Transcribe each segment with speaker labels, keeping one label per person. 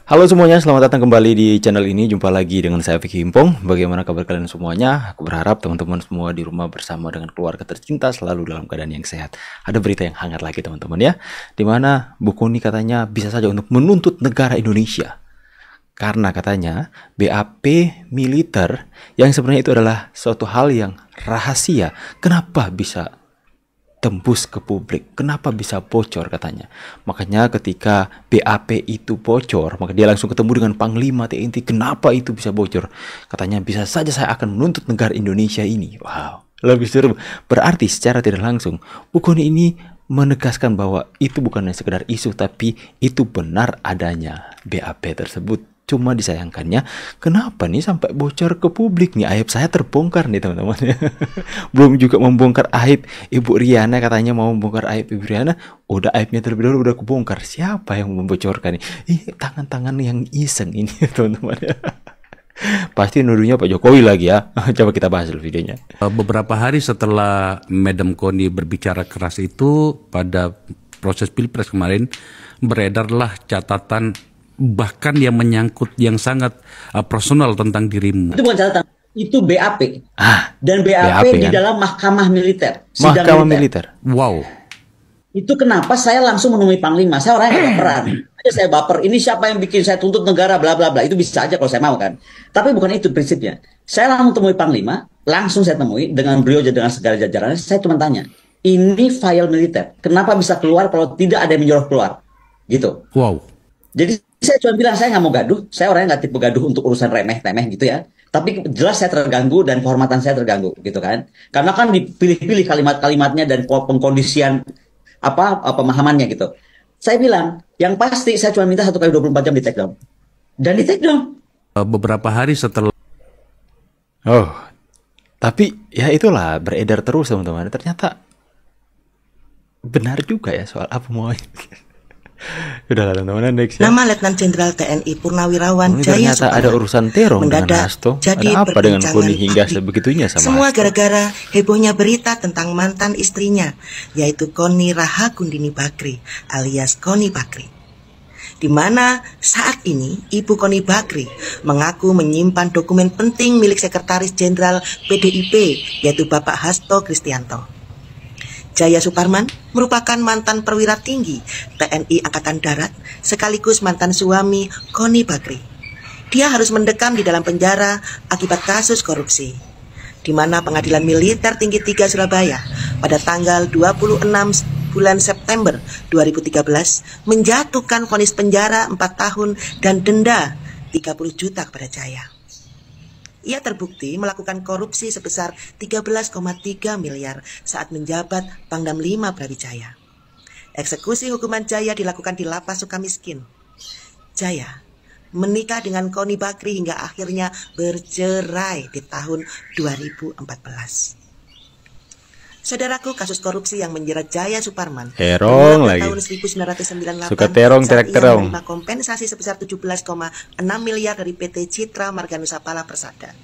Speaker 1: Halo semuanya, selamat datang kembali di channel ini. Jumpa lagi dengan saya Vicky Himpong. Bagaimana kabar kalian semuanya? Aku berharap teman-teman semua di rumah bersama dengan keluarga tercinta selalu dalam keadaan yang sehat. Ada berita yang hangat lagi teman-teman ya, dimana Bu Kony katanya bisa saja untuk menuntut negara Indonesia karena katanya BAP militer yang sebenarnya itu adalah suatu hal yang rahasia. Kenapa bisa tembus ke publik? Kenapa bisa bocor katanya? Makanya ketika BAP itu bocor, maka dia langsung ketemu dengan Panglima TNI. Kenapa itu bisa bocor? Katanya bisa saja saya akan menuntut negara Indonesia ini. Wow, lebih seru. Berarti secara tidak langsung Bu Kony ini menegaskan bahwa itu bukan hanya sekedar isu, tapi itu benar adanya BAP tersebut. Cuma disayangkannya, kenapa nih sampai bocor ke publik nih? Aib saya terbongkar nih teman-teman. Belum juga membongkar aib Ibu Riana, katanya mau membongkar aib Ibu Riana, udah aibnya terlebih dahulu udah kebongkar. Siapa yang membocorkan nih? Ini tangan-tangan yang iseng ini teman-teman. Pasti nuduhnya Pak Jokowi lagi ya. Coba kita bahas dulu videonya.
Speaker 2: Beberapa hari setelah Madam Kony berbicara keras itu, pada proses Pilpres kemarin beredarlah catatan bahkan yang menyangkut yang sangat personal tentang dirimu.
Speaker 3: Itu bukan catatan, itu BAP. Dan
Speaker 1: BAP
Speaker 3: di
Speaker 1: kan?
Speaker 3: dalam mahkamah militer.
Speaker 1: Mahkamah militer.
Speaker 2: Wow.
Speaker 3: Itu kenapa saya langsung menemui Panglima. Saya orangnya gak baperan. Aja saya baper. Ini siapa yang bikin saya tuntut negara bla bla bla. Itu bisa aja kalau saya mau kan. Tapi bukan itu prinsipnya. Saya langsung temui Panglima, langsung saya temui dengan beliau dengan segala jajarannya. Saya cuma tanya, ini file militer. Kenapa bisa keluar kalau tidak ada yang menyuruh keluar? Gitu.
Speaker 2: Wow.
Speaker 3: Jadi saya cuma bilang saya nggak mau gaduh. Saya orangnya nggak tipe gaduh untuk urusan remeh-temeh gitu ya. Tapi jelas saya terganggu dan kehormatan saya terganggu gitu kan. Karena kan dipilih-pilih kalimat-kalimatnya dan pengkondisian apa pemahamannya gitu. Saya bilang, yang pasti saya cuma minta 1 kali 24 jam di take down. Dan di take down.
Speaker 2: Beberapa hari setelah
Speaker 1: Tapi ya itulah beredar terus teman-teman. Ternyata benar juga ya soal apa mau. Udah lah teman-teman, next ya.
Speaker 4: Nama Letnan Jenderal TNI Purnawirawan Jaya
Speaker 1: Ternyata ada urusan terong dengan Hasto. Ada apa dengan Kony hingga sebegitunya sama
Speaker 4: semua
Speaker 1: Hasto?
Speaker 4: gara-gara hebohnya berita tentang mantan istrinya, yaitu Kony Rahakundini Bakri alias Kony Bakri. Di mana saat ini Ibu Kony Bakri mengaku menyimpan dokumen penting milik Sekretaris Jenderal PDIP, yaitu Bapak Hasto Kristianto. Jaya Suparman merupakan mantan perwira tinggi TNI Angkatan Darat sekaligus mantan suami Kony Bakri. Dia harus mendekam di dalam penjara akibat kasus korupsi, di mana Pengadilan Militer Tinggi 3 Surabaya pada tanggal 26 bulan September 2013 menjatuhkan vonis penjara 4 tahun dan denda 30 juta kepada Jaya. Ia terbukti melakukan korupsi sebesar 13,3 miliar saat menjabat Pangdam 5 Brawijaya. Eksekusi hukuman Jaya dilakukan di Lapas Sukamiskin. Jaya menikah dengan Kony Bakri hingga akhirnya bercerai di tahun 2014. Saudaraku, kasus korupsi yang menjerat Jaya Suparman
Speaker 1: Terong lagi.
Speaker 4: tahun 1998
Speaker 1: Suka terong,
Speaker 4: saat ia
Speaker 1: terong.
Speaker 4: menerima kompensasi sebesar 17,6 miliar dari PT Citra Marga Nusapala Persada.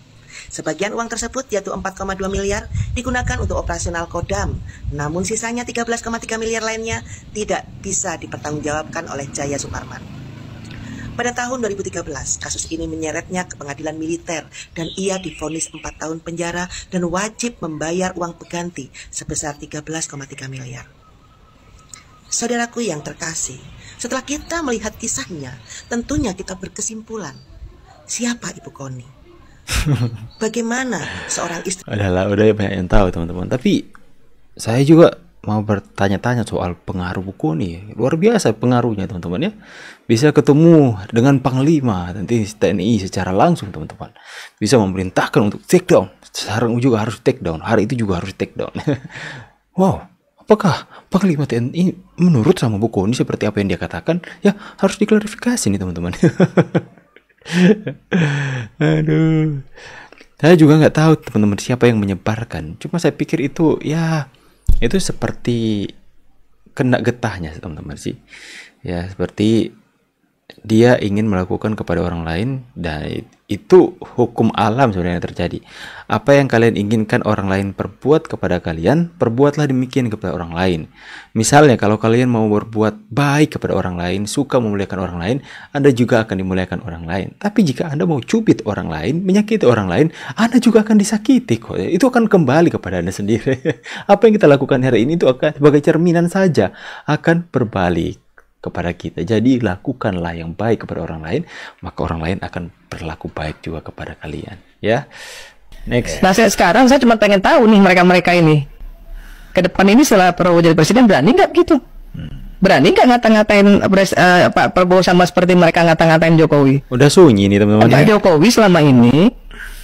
Speaker 4: Sebagian uang tersebut, yaitu 4,2 miliar, digunakan untuk operasional Kodam. Namun sisanya 13,3 miliar lainnya tidak bisa dipertanggungjawabkan oleh Jaya Suparman. Pada tahun 2013, kasus ini menyeretnya ke pengadilan militer dan ia divonis 4 tahun penjara dan wajib membayar uang pengganti sebesar 13,3 miliar. Saudaraku yang terkasih, setelah kita melihat kisahnya, tentunya kita berkesimpulan, siapa Ibu Kony? Bagaimana seorang istri?
Speaker 1: Udah banyak yang tahu teman-teman. Tapi saya juga mau bertanya-tanya soal pengaruh Bu Kony. Luar biasa pengaruhnya teman-teman ya. Bisa ketemu dengan Panglima nanti TNI secara langsung teman-teman. Bisa memerintahkan untuk take down. Sekarang juga harus take down. Hari itu juga harus take down. Wow, apakah Panglima TNI menurut sama Bu Kony seperti apa yang dia katakan? Ya harus diklarifikasi nih teman-teman. Aduh, saya juga nggak tahu teman-teman siapa yang menyebarkan. Cuma saya pikir itu ya itu seperti kena getahnya teman-teman sih. Ya seperti dia ingin melakukan kepada orang lain, dan itu hukum alam sebenarnya terjadi. Apa yang kalian inginkan orang lain perbuat kepada kalian, perbuatlah demikian kepada orang lain. Misalnya kalau kalian mau berbuat baik kepada orang lain, suka memuliakan orang lain, Anda juga akan dimuliakan orang lain. Tapi jika Anda mau cubit orang lain, menyakiti orang lain, Anda juga akan disakiti kok. Itu akan kembali kepada Anda sendiri. Apa yang kita lakukan hari ini itu akan sebagai cerminan saja, akan berbalik kepada kita. Jadi lakukanlah yang baik kepada orang lain, maka orang lain akan berlaku baik juga kepada kalian, ya. Next.
Speaker 5: Nah, sekarang saya cuma pengen tahu nih mereka-mereka ini ke depan ini setelah Prabowo jadi presiden berani nggak begitu? Berani nggak ngata-ngatain Pak Prabowo sama seperti mereka ngata-ngatain Jokowi?
Speaker 1: Udah sunyi nih teman-teman.
Speaker 5: Pak Jokowi selama ini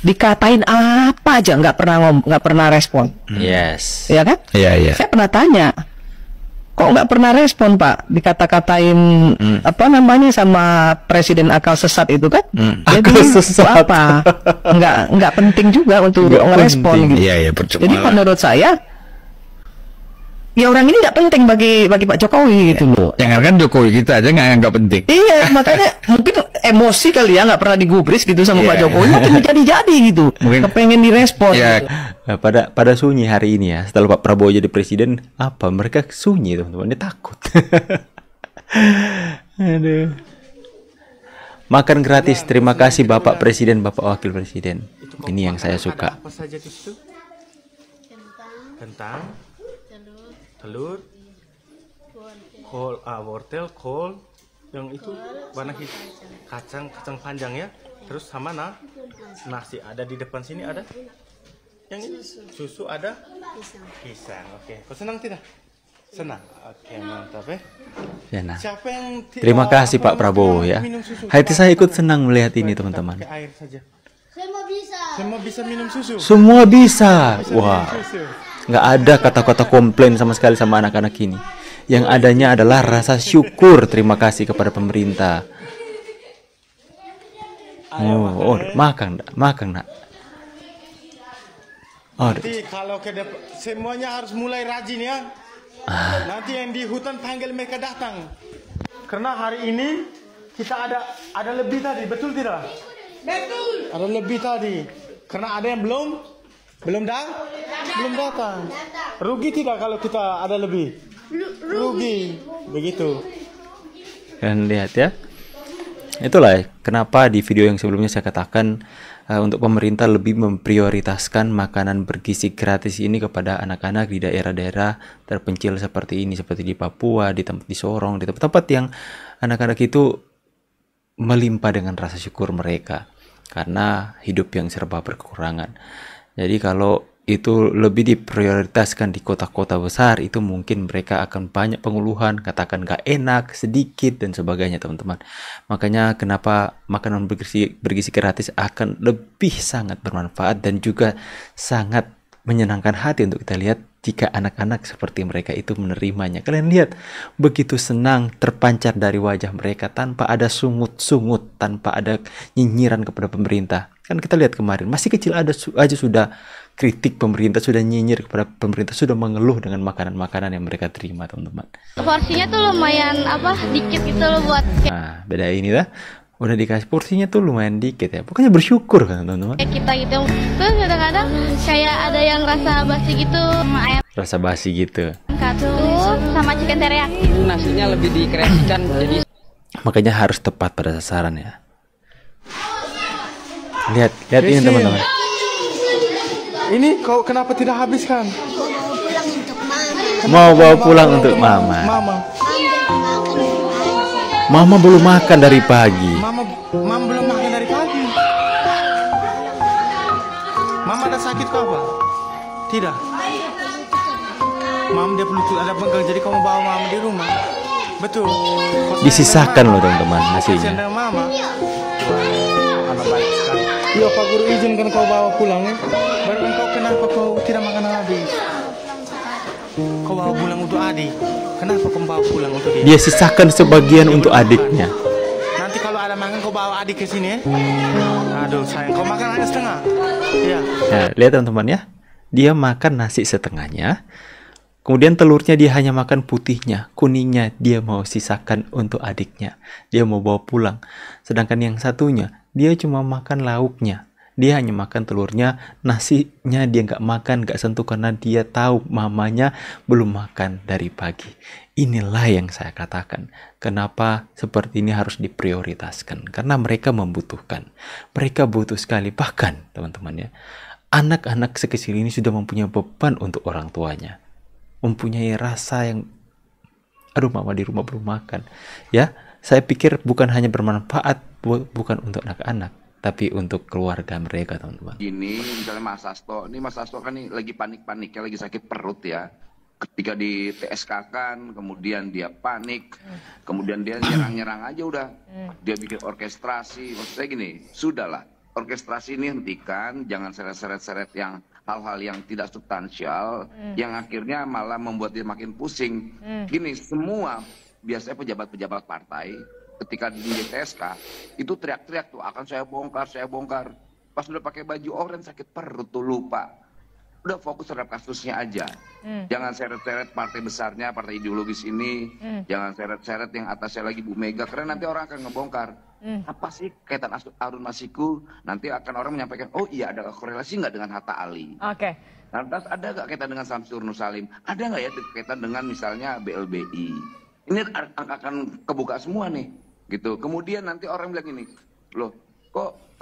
Speaker 5: dikatain apa aja nggak pernah respon.
Speaker 1: Yes.
Speaker 5: Ya kan?
Speaker 2: Iya.
Speaker 5: Saya pernah tanya, kok nggak pernah respon Pak? Dikata-katain apa namanya sama presiden akal sesat itu kan? Jadi
Speaker 1: Akal sesat.
Speaker 5: apa? Nggak penting juga untuk
Speaker 1: Nggak
Speaker 5: ngerespon
Speaker 1: penting.
Speaker 5: gitu.
Speaker 2: Iya, percuma.
Speaker 5: Jadi menurut saya, ya orang ini nggak penting bagi Pak Jokowi gitu loh.
Speaker 2: Jangan kan Jokowi kita aja nggak penting.
Speaker 5: Iya, makanya mungkin emosi kali ya, nggak pernah digubris gitu sama
Speaker 2: Iya.
Speaker 5: Pak Jokowi, mungkin jadi gitu.
Speaker 2: Mungkin-
Speaker 5: Kepengen direspon.
Speaker 2: Ya,
Speaker 5: Gitu.
Speaker 1: Nah, pada sunyi hari ini ya, setelah Pak Prabowo jadi presiden, apa mereka sunyi teman-teman, dia takut. Aduh. Makan gratis, terima kasih Bapak Presiden, Bapak Wakil Presiden. Ini yang saya suka.
Speaker 6: Apa saja di situ? Kentang, telur, wortel, kol, yang itu warna hitam, kacang panjang ya. Terus sama nasi ada di depan sini ada. Yang ini susu ada, pisang. Oke, kau senang tidak? Senang. Oke, mantap ya.
Speaker 1: Ya, nah.
Speaker 6: Siapa yang
Speaker 1: Terima kasih Pak Prabowo ya.
Speaker 6: minum susu?
Speaker 1: Hati saya ikut senang melihat ini teman-teman.
Speaker 6: Pakai air saja. Semua bisa minum susu.
Speaker 1: Semua bisa.
Speaker 6: Bisa
Speaker 1: Wah,
Speaker 6: minum susu.
Speaker 1: nggak ada kata-kata komplain sama sekali sama anak-anak ini. Yang adanya adalah rasa syukur, terima kasih kepada pemerintah. Oh, makan nak. Oh,
Speaker 6: Nanti kalau ke depan semuanya harus mulai rajin ya. Nanti yang di hutan panggil mereka datang. Karena hari ini kita ada lebih tadi, betul tidak? Betul. Ada lebih tadi. Karena ada yang belum datang. Rugi tidak kalau kita ada lebih? Rugi. Begitu.
Speaker 1: kalian lihat ya. Itulah kenapa di video yang sebelumnya saya katakan untuk pemerintah lebih memprioritaskan makanan bergizi gratis ini kepada anak-anak di daerah-daerah terpencil seperti ini, seperti di Papua, di Sorong, di tempat-tempat yang anak-anak itu melimpah dengan rasa syukur mereka karena hidup yang serba berkekurangan. Jadi kalau itu lebih diprioritaskan di kota-kota besar, itu mungkin mereka akan banyak pengeluhan, katakan gak enak, sedikit, dan sebagainya teman-teman. Makanya kenapa makanan bergizi gratis akan lebih sangat bermanfaat dan juga sangat menyenangkan hati untuk kita lihat jika anak-anak seperti mereka itu menerimanya. Kalian lihat, begitu senang terpancar dari wajah mereka tanpa ada sungut-sungut, tanpa ada nyinyiran kepada pemerintah. Kan kita lihat kemarin, masih kecil aja sudah kritik pemerintah, sudah nyinyir kepada pemerintah, sudah mengeluh dengan makanan-makanan yang mereka terima, teman-teman.
Speaker 7: Porsinya tuh lumayan dikit gitu loh buat
Speaker 1: Nah, beda ini lah. Udah dikasih porsinya tuh lumayan dikit ya. Pokoknya bersyukur kan, teman-teman.
Speaker 7: kayak kita gitu. Terus kadang-kadang kayak ada yang rasa basi gitu sama ayam
Speaker 1: Rasa basi gitu.
Speaker 7: katu sama chicken teriyaki.
Speaker 8: Nasinya lebih dikreasikan jadi
Speaker 1: Makanya harus tepat pada sasaran ya. Lihat ini teman-teman.
Speaker 6: Ini kau kenapa tidak habiskan?
Speaker 1: Mau bawa pulang untuk mama. Mama belum makan dari pagi.
Speaker 6: Mama belum makan dari pagi. Mama ada sakit kau apa? Tidak. Mama dia perlu ada bengkak, jadi kamu bawa mama di rumah. Betul.
Speaker 1: Disisakan loh teman-teman nasinya.
Speaker 6: Kasihan dengan mama. Anak baik sekali. Iya Pak Guru izinkan kau bawa pulang ya. Baru engkau kenapa kau tidak makan habis? Kau bawa pulang untuk adik. Kenapa kau bawa pulang untuk dia?
Speaker 1: Dia sisakan sebagian untuk adiknya.
Speaker 6: Nanti kalau ada makan kau bawa adik ke sini ya. Aduh sayang, kau makan hanya setengah. Iya.
Speaker 1: Nah, lihat teman-teman ya. Dia makan nasi setengahnya. Kemudian telurnya dia hanya makan putihnya, kuningnya dia mau sisakan untuk adiknya. Dia mau bawa pulang. Sedangkan yang satunya, dia cuma makan lauknya. Dia hanya makan telurnya, nasinya dia nggak makan, nggak sentuh karena dia tahu mamanya belum makan dari pagi. Inilah yang saya katakan, kenapa seperti ini harus diprioritaskan. Karena mereka membutuhkan. Mereka butuh sekali, bahkan teman-teman ya, anak-anak sekecil ini sudah mempunyai beban untuk orang tuanya. Mempunyai rasa yang, aduh mama di rumah belum makan. Ya, saya pikir bukan hanya bermanfaat, bukan untuk anak-anak, tapi untuk keluarga mereka, teman-teman.
Speaker 9: Ini misalnya Mas Hasto, ini Mas Hasto kan nih lagi panik-paniknya, lagi sakit perut ya. Ketika di TSK kan, kemudian dia panik, kemudian dia nyerang-nyerang aja udah. Dia bikin orkestrasi, maksud saya gini, sudahlah, orkestrasi ini hentikan, jangan seret-seret yang hal-hal yang tidak substansial, yang akhirnya malah membuat dia makin pusing. Gini, semua biasanya pejabat-pejabat partai, ketika di TSK, itu teriak-teriak tuh, akan saya bongkar, saya bongkar. Pas udah pakai baju oranye sakit perut tuh lupa. Udah fokus terhadap kasusnya aja. Jangan seret-seret partai besarnya, partai ideologis ini. Jangan seret-seret yang atasnya lagi Bu Mega, karena nanti orang akan ngebongkar. Apa sih kaitan Harun Masiku? Nanti akan orang menyampaikan, oh iya ada korelasi nggak dengan Hatta Ali?
Speaker 10: Oke.
Speaker 9: Lantas ada nggak kaitan dengan Samsur Nur Salim? Ada nggak ya kaitan dengan misalnya BLBI? Ini akan kebuka semua nih. Gitu. Kemudian nanti orang bilang gini, loh kok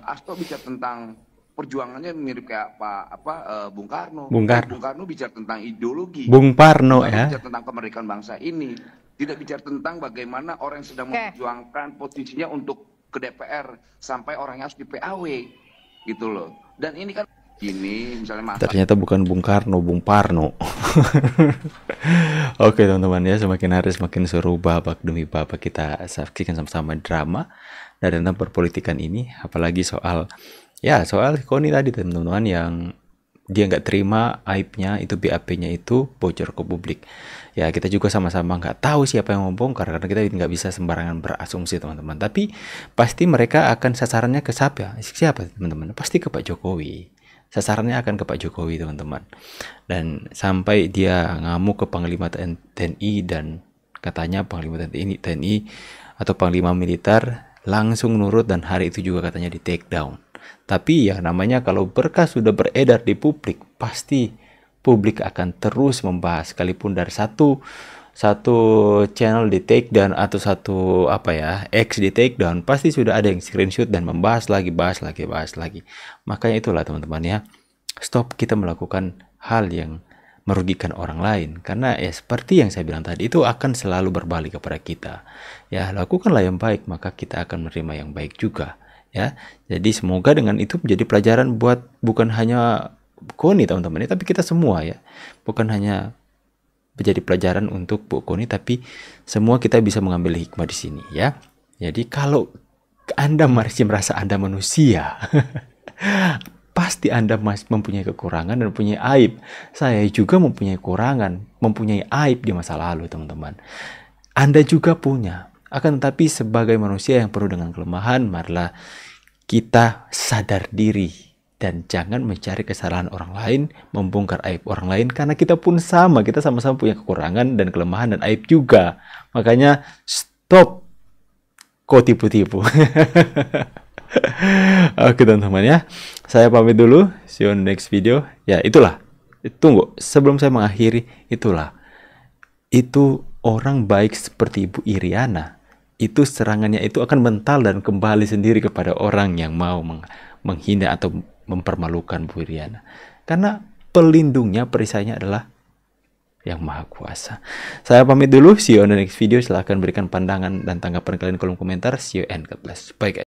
Speaker 9: Hasto bicara tentang perjuangannya mirip kayak Bung Karno. Bung Karno bicara tentang ideologi.
Speaker 1: Bung Parno ya.
Speaker 9: Bicara tentang kemerdekaan bangsa ini. Tidak bicara tentang bagaimana orang yang sedang memperjuangkan posisinya untuk ke DPR sampai orangnya harus di PAW gitu loh. Dan ini kan ini misalnya
Speaker 1: ternyata bukan Bung Karno, Bung Parno. Oke teman-teman ya, semakin hari semakin seru babak demi babak kita saksikan sama-sama drama dan tentang perpolitikan ini, apalagi soal Koni tadi teman-teman yang dia nggak terima aibnya itu, BAP-nya itu bocor ke publik. Ya kita juga sama-sama nggak tahu siapa yang membongkar karena kita nggak bisa sembarangan berasumsi teman-teman. Tapi pasti mereka akan sasarannya ke siapa teman-teman? Pasti ke Pak Jokowi. Sasarannya akan ke Pak Jokowi teman-teman. Dan sampai dia ngamuk ke Panglima TNI dan katanya Panglima TNI atau Panglima Militer langsung nurut dan hari itu juga katanya di take down. Tapi ya namanya kalau berkas sudah beredar di publik, pasti publik akan terus membahas, sekalipun dari satu channel di take down atau satu X di take down, pasti sudah ada yang screenshot dan bahas lagi. Makanya itulah teman-teman ya, stop kita melakukan hal yang merugikan orang lain, karena ya seperti yang saya bilang tadi, itu akan selalu berbalik kepada kita. Ya lakukanlah yang baik, maka kita akan menerima yang baik juga. Ya, jadi semoga dengan itu menjadi pelajaran buat bukan hanya Koni teman-teman, tapi kita semua ya. Bukan hanya menjadi pelajaran untuk Bu Koni, tapi semua kita bisa mengambil hikmah di sini ya. Jadi kalau Anda masih merasa Anda manusia, pasti Anda masih mempunyai kekurangan dan mempunyai aib. Saya juga mempunyai kekurangan, mempunyai aib di masa lalu teman-teman. Anda juga punya. Akan tetapi sebagai manusia yang penuh dengan kelemahan, marilah kita sadar diri dan jangan mencari kesalahan orang lain, membongkar aib orang lain, karena kita pun sama, kita sama-sama punya kekurangan dan kelemahan dan aib juga. Makanya stop kok tipu-tipu. Oke teman-teman ya, saya pamit dulu, see you on the next video. Ya itulah, tunggu sebelum saya mengakhiri, itu orang baik seperti Ibu Iriana, itu serangannya itu akan mental dan kembali sendiri kepada orang yang mau menghina atau mempermalukan Bu Iriana. Karena pelindungnya, perisainya adalah yang maha kuasa. Saya pamit dulu, see you on the next video. Silahkan berikan pandangan dan tanggapan kalian di kolom komentar. See you and God bless. Bye guys.